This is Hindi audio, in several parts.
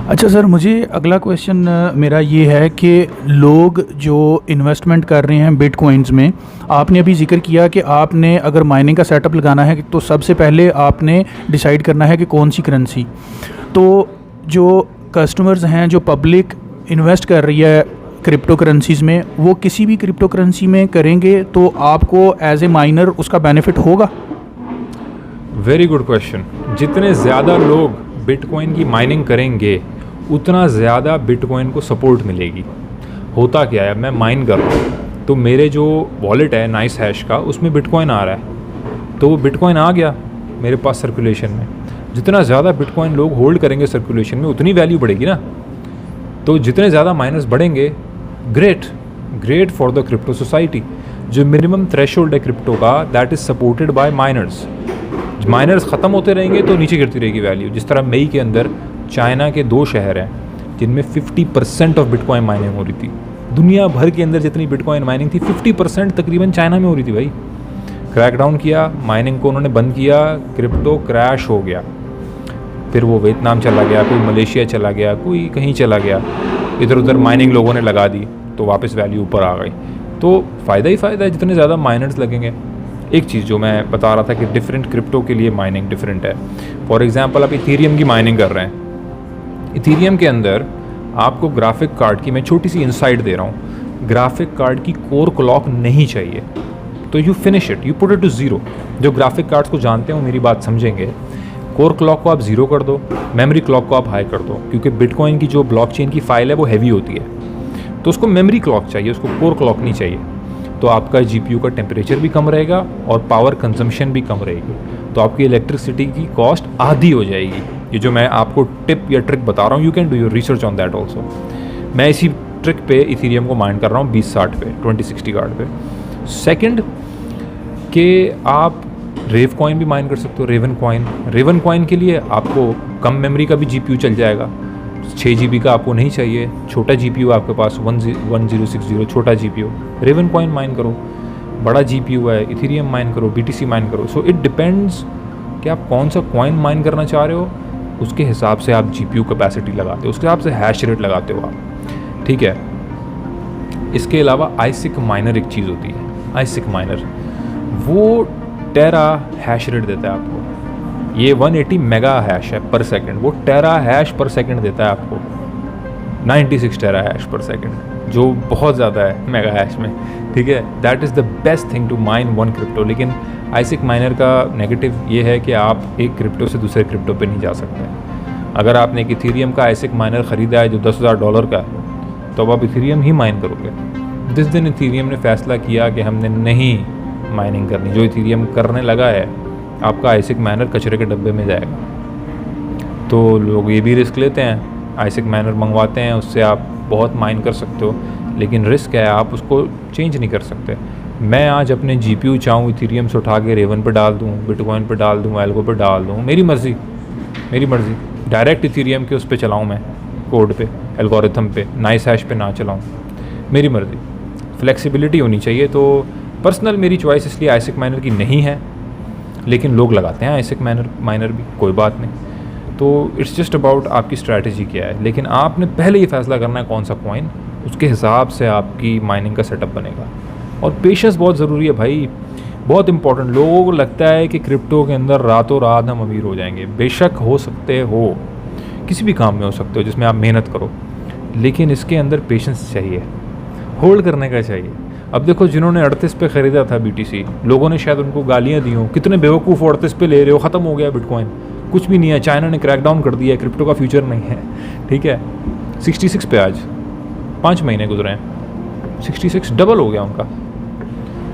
अच्छा सर, मुझे अगला क्वेश्चन मेरा ये है कि लोग जो इन्वेस्टमेंट कर रहे हैं बिटकॉइंस में, आपने अभी जिक्र किया कि आपने अगर माइनिंग का सेटअप लगाना है तो सबसे पहले आपने डिसाइड करना है कि कौन सी करेंसी। तो जो कस्टमर्स हैं, जो पब्लिक इन्वेस्ट कर रही है क्रिप्टो करेंसीज़ में, वो किसी भी क्रिप्टो करेंसी में करेंगे तो आपको एज ए माइनर उसका बेनिफिट होगा? Very good question. जितने ज़्यादा लोग बिटकॉइन की माइनिंग करेंगे उतना ज़्यादा बिटकॉइन को सपोर्ट मिलेगी। होता क्या है, मैं माइन कर रहा हूँ तो मेरे जो वॉलेट है नाइस हैश का, उसमें बिटकॉइन आ रहा है, तो वो बिटकॉइन आ गया मेरे पास सर्कुलेशन में। जितना ज़्यादा बिटकॉइन लोग होल्ड करेंगे सर्कुलेशन में उतनी वैल्यू बढ़ेगी ना। तो जितने ज़्यादा माइनर्स बढ़ेंगे, great for the crypto society. जो मिनिमम थ्रेशोल्ड है क्रिप्टो का, that is supported by miners. Miners ख़त्म होते रहेंगे तो नीचे गिरती रहेगी वैल्यू। जिस तरह मई के अंदर चाइना के 2 शहर हैं जिनमें 50% ऑफ बिटकॉइन माइनिंग हो रही थी। दुनिया भर के अंदर जितनी बिटकॉइन माइनिंग थी 50% तकरीबन चाइना में हो रही थी भाई। क्रैकडाउन किया, माइनिंग को उन्होंने बंद किया, क्रिप्टो क्रैश हो गया। फिर वो वियतनाम चला गया, कोई मलेशिया चला गया, कोई कहीं चला गया, इधर उधर माइनिंग लोगों ने लगा दी तो वापस वैल्यू ऊपर आ गई। तो फ़ायदा ही फ़ायदा है जितने ज़्यादा माइनर्स लगेंगे। एक चीज़ जो मैं बता रहा था कि डिफरेंट क्रिप्टो के लिए माइनिंग डिफरेंट है। फॉर एग्जांपल आप इथीरियम की माइनिंग कर रहे हैं। इथीरियम के अंदर आपको ग्राफिक कार्ड की, मैं छोटी सी इंसाइट दे रहा हूँ, ग्राफिक कार्ड की कोर क्लॉक नहीं चाहिए। तो you finish it, you put it to zero. जो ग्राफिक कार्ड्स को जानते हो मेरी बात समझेंगे। कोर क्लॉक को आप ज़ीरो कर दो, मेमोरी क्लॉक को आप हाई कर दो, क्योंकि बिटकॉइन की जो ब्लॉकचेन की फ़ाइल है वो हैवी होती है, तो उसको मेमोरी क्लॉक चाहिए, उसको कोर क्लॉक नहीं चाहिए। तो आपका जीपीयू का टेम्परेचर भी कम रहेगा और पावर कंजम्पशन भी कम रहेगी। तो आपकी इलेक्ट्रिसिटी की कॉस्ट आधी हो जाएगी। ये जो मैं आपको टिप या ट्रिक बता रहा हूँ, you can do your research on that also. मैं इसी ट्रिक पे इथीरियम को माइन कर रहा हूँ 2060 पे, 2060 कार्ड पे। सेकंड कि आप रेव कॉइन भी माइन कर सकते हो, रेवन कॉइन के लिए आपको कम मेमोरी का भी जीपीयू चल जाएगा। 6 GB का आपको नहीं चाहिए, छोटा जीपीयू आपके पास 1060 छोटा जीपीयू। रेवन कॉइन माइन करो, बड़ा जीपीयू है, इथीरियम माइन करो, बीटीसी माइन करो। सो इट डिपेंड्स कि आप कौन सा कॉइन माइन करना चाह रहे हो, उसके हिसाब से आप जीपीयू कैपेसिटी लगाते हो, उसके हिसाब से हैश रेट लगाते हो आप, ठीक है। इसके अलावा आईसिक माइनर एक चीज़ होती है। आईसिक माइनर वो टेरा हैश रेट देता है आपको। ये 180 मेगा हैश है पर सेकंड, वो टेरा हैश पर सेकंड देता है आपको। 96 टेरा हैश पर सेकंड, जो बहुत ज़्यादा है मेगा हैश में, ठीक है। That is the best thing to mine one crypto. लेकिन आईसिक माइनर का नेगेटिव ये है कि आप एक क्रिप्टो से दूसरे क्रिप्टो पे नहीं जा सकते। अगर आपने एक इथीरियम का आईसिक माइनर ख़रीदा है जो $10,000 का है, तो अब आप इथीरियम ही माइन करोगे। जिस दिन इथीरियम ने फैसला किया कि हमने नहीं माइनिंग करनी, जो इथीरियम करने लगा है, आपका आईसिक माइनर कचरे के डब्बे में जाएगा। तो लोग ये भी रिस्क लेते हैं, आईसिक माइनर मंगवाते हैं, उससे आप बहुत माइन कर सकते हो, लेकिन रिस्क है, आप उसको चेंज नहीं कर सकते। मैं आज अपने जीपीयू चाहूँ इथीरियम से उठा के रेवन पे डाल दूँ, बिटकॉइन पे डाल दूँ, एल्गो पे डाल दूँ, मेरी मर्ज़ी। डायरेक्ट इथीरियम के उस पर चलाऊँ, मैं कोड पे, एल्गोरिथम पे, नाइस हैश पे ना चलाऊँ, मेरी मर्ज़ी। फ्लेक्सिबिलिटी होनी चाहिए। तो पर्सनल मेरी चॉइस इसलिए आईसिक माइनर की नहीं है, लेकिन लोग लगाते हैं आईसिक माइनर भी, कोई बात नहीं। तो इट्स जस्ट अबाउट आपकी स्ट्रैटेजी क्या है। लेकिन आपने पहले ये फैसला करना है कौन सा कॉइन, उसके हिसाब से आपकी माइनिंग का सेटअप बनेगा। और पेशेंस बहुत ज़रूरी है भाई, बहुत इंपॉर्टेंट। लोगों को लगता है कि क्रिप्टो के अंदर रातों रात हम अमीर हो जाएंगे। बेशक हो सकते हो, किसी भी काम में हो सकते हो जिसमें आप मेहनत करो, लेकिन इसके अंदर पेशेंस चाहिए, होल्ड करने का चाहिए। अब देखो, जिन्होंने 38 पे ख़रीदा था बीटीसी, लोगों ने शायद उनको गालियाँ दी हों, कितने बेवकूफ़ 38 पे ले रहे हो, ख़त्म हो गया बिटकॉइन, कुछ भी नहीं है, चाइना ने क्रैकडाउन कर दिया है, क्रिप्टो का फ्यूचर नहीं है, ठीक है। 66 पे आज 5 महीने गुजरे हैं, 66 डबल हो गया उनका।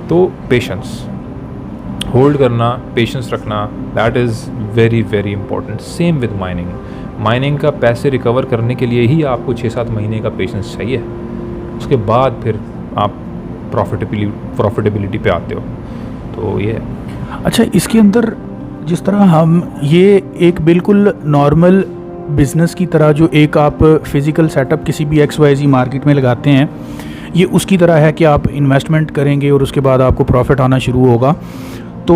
तो पेशेंस, होल्ड करना, पेशेंस रखना, that is very very important. Same with mining का पैसे रिकवर करने के लिए ही आपको 6-7 महीने का पेशेंस चाहिए। उसके बाद फिर आप प्रॉफिटेबिलिटी पे आते हो। तो ये है। अच्छा, इसके अंदर जिस तरह हम ये एक बिल्कुल नॉर्मल बिज़नेस की तरह, जो एक आप फिज़िकल सेटअप किसी भी XYZ मार्केट में लगाते हैं, ये उसकी तरह है कि आप इन्वेस्टमेंट करेंगे और उसके बाद आपको प्रॉफिट आना शुरू होगा। तो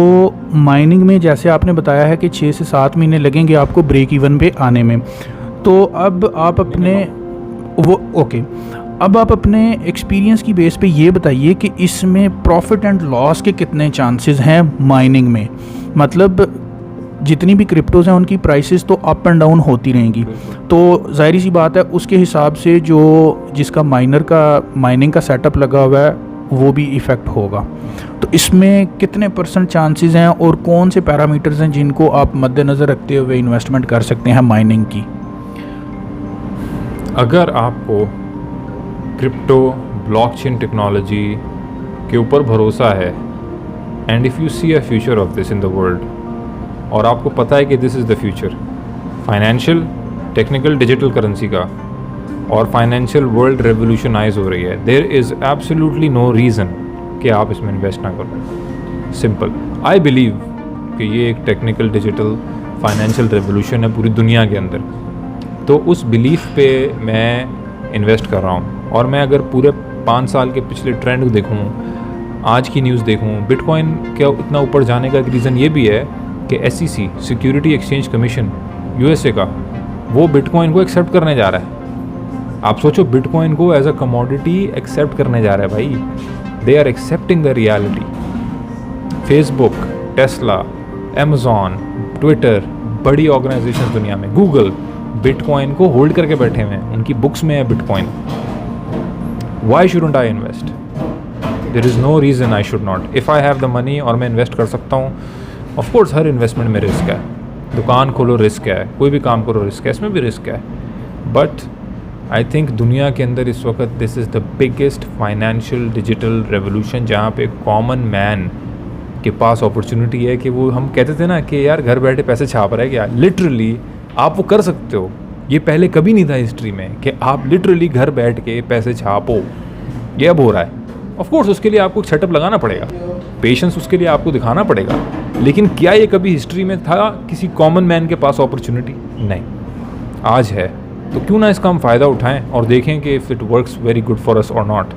माइनिंग में जैसे आपने बताया है कि 6 से 7 महीने लगेंगे आपको ब्रेक इवन पे आने में। तो अब आप अपने वो ओके, अब आप अपने एक्सपीरियंस की बेस पे ये बताइए कि इसमें प्रॉफिट एंड लॉस के कितने चांसेस हैं माइनिंग में। मतलब जितनी भी क्रिप्टोज़ हैं उनकी प्राइसेस तो अप एंड डाउन होती रहेंगी, तो ज़ाहिर सी बात है उसके हिसाब से जो जिसका माइनिंग का सेटअप लगा हुआ है वो भी इफ़ेक्ट होगा। तो इसमें कितने % चांसेस हैं और कौन से पैरामीटर्स हैं जिनको आप मद्देनज़र रखते हुए इन्वेस्टमेंट कर सकते हैं माइनिंग की? अगर आपको क्रिप्टो ब्लॉकचेन टेक्नोलॉजी के ऊपर भरोसा है and if you see a future of this in the world, और आपको पता है कि this is the future financial technical digital currency का, और फाइनेंशियल वर्ल्ड रेवोल्यूशनाइज हो रही है, there is absolutely no reason कि आप इसमें इन्वेस्ट ना करो। सिंपल, आई बिलीव कि ये एक टेक्निकल डिजिटल फाइनेंशियल रेवोल्यूशन है पूरी दुनिया के अंदर, तो उस बिलीफ पे मैं इन्वेस्ट कर रहा हूँ। और मैं अगर पूरे 5 साल के पिछले ट्रेंड देखूँ, आज की न्यूज़ देखूँ, बिटकॉइन के इतना ऊपर जाने का एक रीज़न ये भी है कि SEC security exchange commission USA का, वो बिटकॉइन को एक्सेप्ट करने जा रहा है। आप सोचो, बिटकॉइन को एज अ कमोडिटी एक्सेप्ट करने जा रहा है भाई। They are accepting the reality. Facebook, Tesla, Amazon, Twitter, बड़ी ऑर्गेनाइजेशन दुनिया में, गूगल, बिटकॉइन को होल्ड करके बैठे हुए हैं, उनकी बुक्स में है bitcoin. Why shouldn't I invest? There is no reason I should not. If I have the money और मैं इन्वेस्ट कर सकता हूँ, ऑफ कोर्स हर इन्वेस्टमेंट में रिस्क है। दुकान खोलो रिस्क है, कोई भी काम करो रिस्क है, इसमें भी रिस्क है। बट आई थिंक दुनिया के अंदर इस वक्त this is the biggest financial digital revolution, जहाँ पे कॉमन मैन के पास अपॉर्चुनिटी है कि वो, हम कहते थे ना कि यार घर बैठे पैसे छाप रहा है क्या, लिटरली आप वो कर सकते हो। ये पहले कभी नहीं था हिस्ट्री में कि आप लिटरली घर बैठ के पैसे छापो, ये अब हो रहा है। ऑफ कोर्स उसके लिए आपको सेटअप लगाना पड़ेगा, पेशेंस उसके लिए आपको दिखाना पड़ेगा, लेकिन क्या ये कभी हिस्ट्री में था किसी कॉमन मैन के पास अपॉर्चुनिटी? नहीं, आज है। तो क्यों ना इसका हम फ़ायदा उठाएं और देखें कि if it works very good for us और not.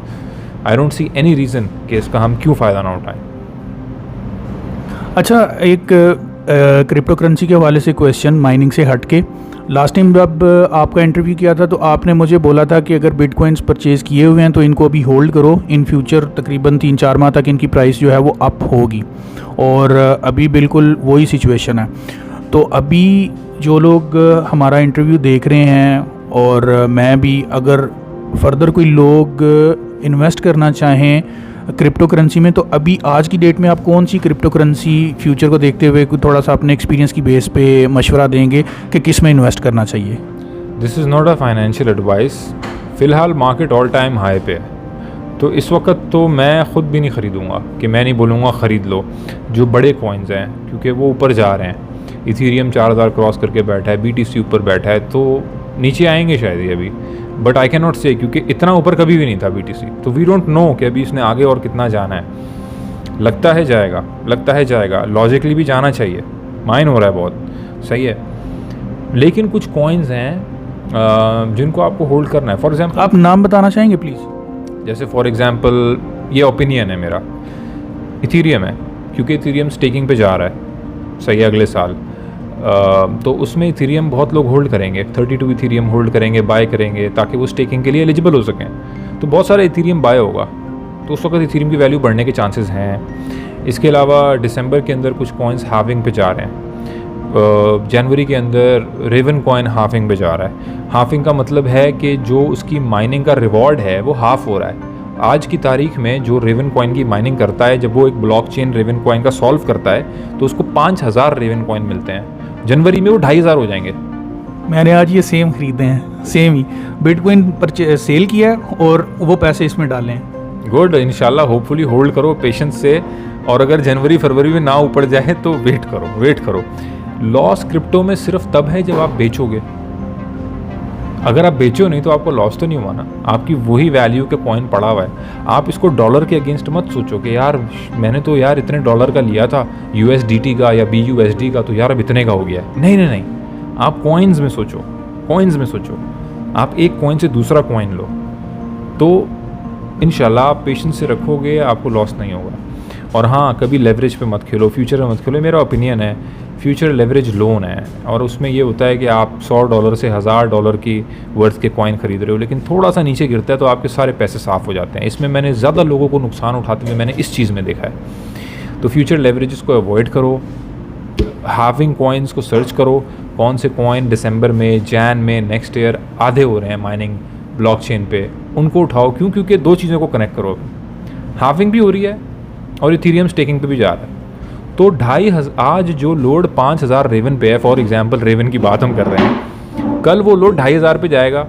I don't see any reason कि इसका हम क्यों फ़ायदा ना उठाएं। अच्छा, एक क्रिप्टो करेंसी के हवाले से क्वेश्चन माइनिंग से हट के, लास्ट टाइम जब आपका इंटरव्यू किया था तो आपने मुझे बोला था कि अगर बिटकॉइंस परचेज़ किए हुए हैं तो इनको अभी होल्ड करो, इन फ्यूचर तकरीबन 3-4 माह तक इनकी प्राइस जो है वो अप होगी, और अभी बिल्कुल वही सिचुएशन है। तो अभी जो लोग हमारा इंटरव्यू देख रहे हैं और मैं भी, अगर फर्दर कोई लोग इन्वेस्ट करना चाहें क्रिप्टो करेंसी में, तो अभी आज की डेट में आप कौन सी क्रिप्टो करेंसी फ्यूचर को देखते हुए थोड़ा सा अपने एक्सपीरियंस की बेस पे मशवरा देंगे कि किस में इन्वेस्ट करना चाहिए? This is not a financial advice. फ़िलहाल मार्केट ऑल टाइम हाई पे है, तो इस वक्त तो मैं ख़ुद भी नहीं ख़रीदूँगा, कि मैं नहीं बोलूँगा ख़रीद लो जो बड़े कॉइन्स हैं, क्योंकि वो ऊपर जा रहे हैं। इथीरियम 4000 क्रॉस करके बैठा है, BTC ऊपर बैठा है, तो नीचे आएंगे शायद ये अभी, बट आई कैन नॉट से, क्योंकि इतना ऊपर कभी भी नहीं था BTC, तो वी डोंट नो कि अभी इसने आगे और कितना जाना है। लगता है जाएगा, लॉजिकली भी जाना चाहिए, माइन हो रहा है बहुत सही है, लेकिन कुछ कॉइन्स हैं जिनको आपको होल्ड करना है। फॉर एग्जाम्पल, आप नाम बताना चाहेंगे प्लीज़? जैसे फॉर एग्जाम्पल, ये ओपिनियन है मेरा, इथीरियम है, क्योंकि इथीरियम स्टेकिंग पे जा रहा है, सही है, अगले साल, तो उसमें इथीरियम बहुत लोग होल्ड करेंगे, 32 इथीरियम होल्ड करेंगे, बाय करेंगे, ताकि वो स्टेकिंग के लिए एलिजिबल हो सकें। तो बहुत सारे इथीरियम बाय होगा, तो उस वक्त इथीरियम की वैल्यू बढ़ने के चांसेस हैं। इसके अलावा दिसंबर के अंदर कुछ कॉइन्स हाविंग पे जा रहे हैं, जनवरी के अंदर रेवन कॉइन हाफिंग पे जा रहा है। हाफिंग का मतलब है कि जो उसकी माइनिंग का रिवॉर्ड है वो हाफ हो रहा है। आज की तारीख में जो रेवन कॉइन की माइनिंग करता है, जब वो एक ब्लॉकचेन रेवन कॉइन का सॉल्व करता है, तो उसको 5000 रेवन कॉइन मिलते हैं। जनवरी में वो 2500 हो जाएंगे। मैंने आज ये सेम ख़रीदे हैं, सेम ही बिटकॉइन पर सेल किया है और वो पैसे इसमें डाले हैं। गुड, इंशाल्लाह होपफुली होल्ड करो पेशेंस से, और अगर जनवरी फरवरी में ना ऊपर जाए तो वेट करो। लॉस क्रिप्टो में सिर्फ तब है जब आप बेचोगे। अगर आप बेचो नहीं तो आपको लॉस तो नहीं हुआ ना, आपकी वही वैल्यू के कॉइन पड़ा हुआ है। आप इसको डॉलर के अगेंस्ट मत सोचो कि यार मैंने तो यार इतने डॉलर का लिया था USDT का या BUSD का, तो यार अब इतने का हो गया। नहीं, आप कॉइन्स में सोचो। आप एक कॉइन से दूसरा कॉइन लो, तो इंशाल्लाह आप पेशेंस से रखोगे, आपको लॉस नहीं होगा। और हाँ, कभी लेवरेज पे मत खेलो, फ्यूचर में मत खेलो। मेरा ओपिनियन है, फ्यूचर लेवरेज लोन है और उसमें ये होता है कि आप $100 से $1000 की वर्थ के कॉइन खरीद रहे हो, लेकिन थोड़ा सा नीचे गिरता है तो आपके सारे पैसे साफ़ हो जाते हैं। इसमें मैंने ज़्यादा लोगों को नुकसान उठाते हुए मैंने इस चीज़ में देखा है। तो फ्यूचर लेवरेजेस को अवॉइड करो, हाविंग कॉइन्स को सर्च करो, कौन से कॉइन दिसंबर में, जैन में, नेक्स्ट ईयर आधे हो रहे हैं माइनिंग ब्लॉकचेन पे, उनको उठाओ। क्यों? क्योंकि दो चीज़ों को कनेक्ट करो, हाविंग भी हो रही है और इथेरियम स्टेकिंग पे भी जा रहा है। तो 2500 आज जो लोड 5000 रेवन पे है, फॉर एग्जांपल रेवन की बात हम कर रहे हैं, कल वो लोड 2500 पे जाएगा।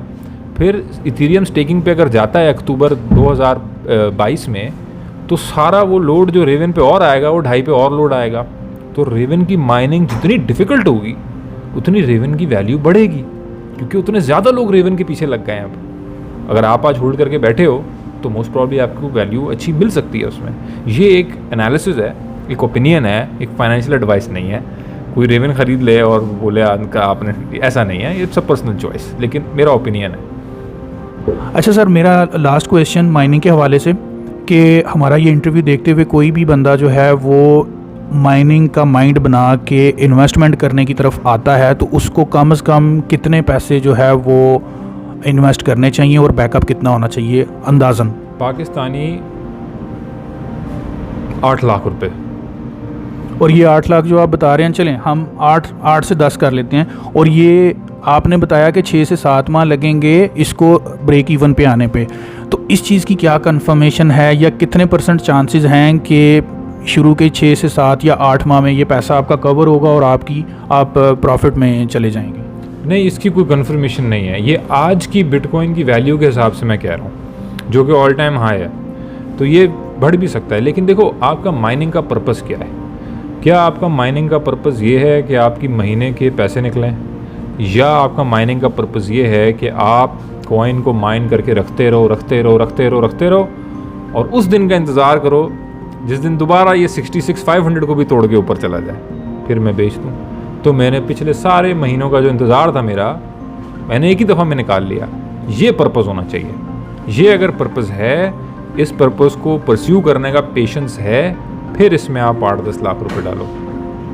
फिर इथेरियम स्टेकिंग पे अगर जाता है अक्टूबर 2022 में, तो सारा वो लोड जो रेवन पे और आएगा वो 2.5 पे और लोड आएगा। तो रेवन की माइनिंग जितनी डिफ़िकल्ट होगी उतनी रेवन की वैल्यू बढ़ेगी, क्योंकि उतने ज़्यादा लोग रेवन के पीछे लग गए हैं अब। अगर आप आज होल्ड करके बैठे हो तो मोस्ट प्रॉब्ली आपको वैल्यू अच्छी मिल सकती है उसमें। ये एक एनालिसिस है, एक ओपिनियन है, एक फाइनेंशियल एडवाइस नहीं है। कोई रेवन ख़रीद ले और बोले उनका आपने, ऐसा नहीं है, इट्स अ पर्सनल चॉइस, लेकिन मेरा ओपिनियन है। अच्छा सर, मेरा लास्ट क्वेश्चन माइनिंग के हवाले से, कि हमारा ये इंटरव्यू देखते हुए कोई भी बंदा जो है वो माइनिंग का माइंड बना के इन्वेस्टमेंट करने की तरफ आता है, तो उसको कम से कम कितने पैसे जो है वो इन्वेस्ट करने चाहिए और बैकअप कितना होना चाहिए अंदाज़न? पाकिस्तानी 8 लाख रुपए। और ये 8 लाख जो आप बता रहे हैं, चलें हम 8 से 10 कर लेते हैं, और ये आपने बताया कि 6 से 7 माह लगेंगे इसको ब्रेक इवन पे आने पे, तो इस चीज़ की क्या कंफर्मेशन है या कितने % चांसेस हैं कि शुरू के 6 से 7 या 8 माह में ये पैसा आपका कवर होगा और आप प्रॉफिट में चले जाएंगे? नहीं, इसकी कोई कंफर्मेशन नहीं है। ये आज की बिटकॉइन की वैल्यू के हिसाब से मैं कह रहा हूँ, जो कि ऑल टाइम हाई है, तो ये बढ़ भी सकता है। लेकिन देखो, आपका माइनिंग का पर्पज़ क्या है? क्या आपका माइनिंग का पर्पज़ ये है कि आपकी महीने के पैसे निकलें, या आपका माइनिंग का पर्पज़ ये है कि आप कॉइन को माइन करके रखते रहो और उस दिन का इंतज़ार करो जिस दिन दोबारा ये 66,500 को भी तोड़ के ऊपर चला जाए, फिर मैं बेच दूँ? तो मैंने पिछले सारे महीनों का जो इंतज़ार था मेरा, मैंने एक ही दफ़ा में निकाल लिया। ये पर्पज़ होना चाहिए। ये अगर पर्पज़ है, इस पर्पज़ को परस्यू करने का पेशेंस है, फिर इसमें आप 8-10 लाख रुपए डालो,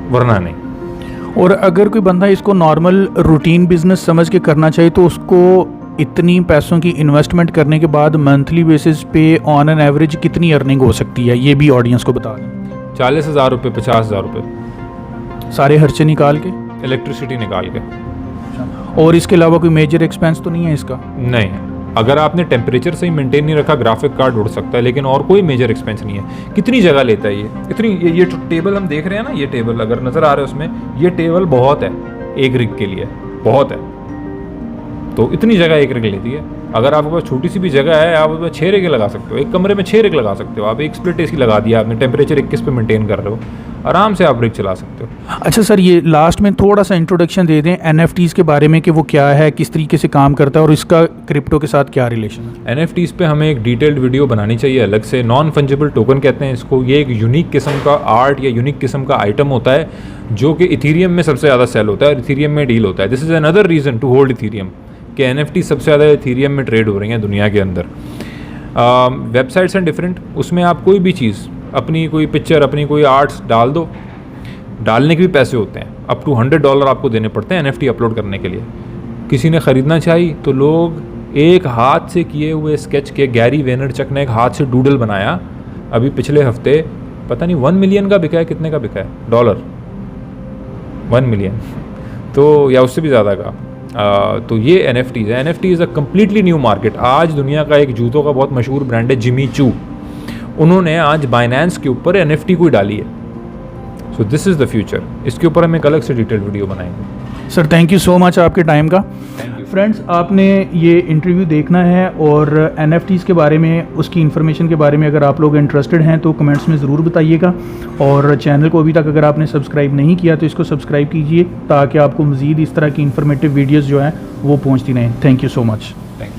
वरना नहीं। और अगर कोई बंदा इसको नॉर्मल रूटीन बिजनेस समझ के करना चाहिए, तो उसको इतनी पैसों की इन्वेस्टमेंट करने के बाद मंथली बेसिस पे ऑन एन एवरेज कितनी अर्निंग हो सकती है, ये भी ऑडियंस को बता दें। 40,000 रुपये, 50,000 रुपये, सारे खर्चे निकाल के, इलेक्ट्रिसिटी निकाल के। और इसके अलावा कोई मेजर एक्सपेंस तो नहीं है इसका? नहीं, अगर आपने टेम्परेचर सही मेंटेन नहीं रखा, ग्राफिक कार्ड उड़ सकता है, लेकिन और कोई मेजर एक्सपेंस नहीं है। कितनी जगह लेता है ये? इतनी ये टेबल हम देख रहे हैं ना, ये टेबल अगर नज़र आ रहा है उसमें, ये टेबल बहुत है एक रिग के लिए, बहुत है। तो इतनी जगह एक रिग लेती है। अगर आपके पास छोटी सी भी जगह है, आप उसमें 6 रिग लगा सकते हो, एक कमरे में 6 रिग लगा सकते हो। आप एक स्प्लिट एसी लगा दिया आपने, टेम्परेचर 21 पे मेंटेन कर रहे हो, आराम से आप रिग चला सकते हो। अच्छा सर, ये लास्ट में थोड़ा सा इंट्रोडक्शन दे दें NFTs के बारे में, कि वो क्या है, किस तरीके से काम करता है और इसका क्रिप्टो के साथ क्या रिलेशन है? NFTs पे हमें एक डिटेल्ड वीडियो बनानी चाहिए अलग से। नॉन फंजिबल टोकन कहते हैं इसको। ये एक यूनिक किस्म का आर्ट या यूनिक किस्म का आइटम होता है जो कि इथीरियम में सबसे ज़्यादा सेल होता है और इथीरियम में डील होता है। This is another reason to hold Ethereum, कि NFT सबसे ज़्यादा इथीरियम में ट्रेड हो रही हैं दुनिया के अंदर। वेबसाइट्स हैं डिफरेंट, उसमें आप कोई भी चीज़, अपनी कोई पिक्चर, अपनी कोई आर्ट्स डाल दो, डालने के भी पैसे होते हैं। अप टू $100 आपको देने पड़ते हैं NFT अपलोड करने के लिए। किसी ने ख़रीदना चाहिए तो लोग एक हाथ से किए हुए स्केच के, गैरी वेनरचक ने एक हाथ से डूडल बनाया, अभी पिछले हफ्ते पता नहीं 1 मिलियन का बिका है, कितने का बिका है डॉलर, 1 मिलियन, तो या उससे भी ज़्यादा का। तो ये NFTs है। NFT is a completely new market. आज दुनिया का एक जूतों का बहुत मशहूर ब्रांड है जिमी चू, उन्होंने आज बाइनेंस के ऊपर NFT कोई डाली है। So this is the future. इसके ऊपर हम एक अलग से डिटेल वीडियो बनाएंगे। Sir thank you so much आपके टाइम का। फ्रेंड्स, आपने ये इंटरव्यू देखना है और NFTs के बारे में, उसकी इन्फॉर्मेशन के बारे में अगर आप लोग इंटरेस्टेड हैं तो कमेंट्स में ज़रूर बताइएगा। और चैनल को अभी तक अगर आपने सब्सक्राइब नहीं किया तो इसको सब्सक्राइब कीजिए, ताकि आपको मज़ीद इस तरह की इन्फॉर्मेटिव वीडियोज़ जो हैं वो पहुँचती रहें। Thank you so much. Thank you.